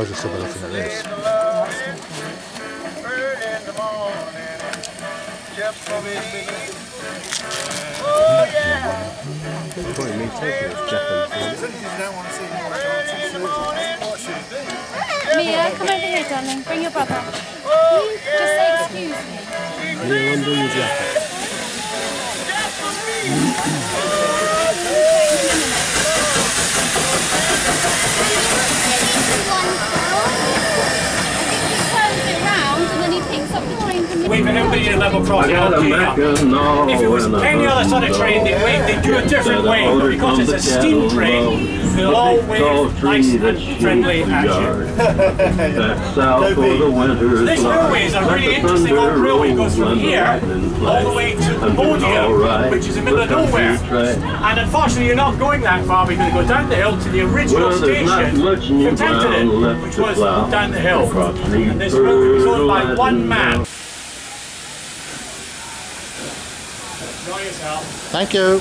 suppose it's similar looking at this. Mia, come over here, darling. Bring your brother. Just say excuse me. You're under your jacket. Wait for everybody to level crossing out here. If it was any other sort of train, they'd do a different way, but because it's a steam train, they'll all wave nice and friendly at you. This railway is a really interesting old railway. It goes from here all the way to Bodiam, which is in the middle of nowhere. And unfortunately, you're not going that far because it goes down the hill to the original station for Tenterden, which was down the hill. And this railway was owned by one man. Enjoy yourself. Thank you.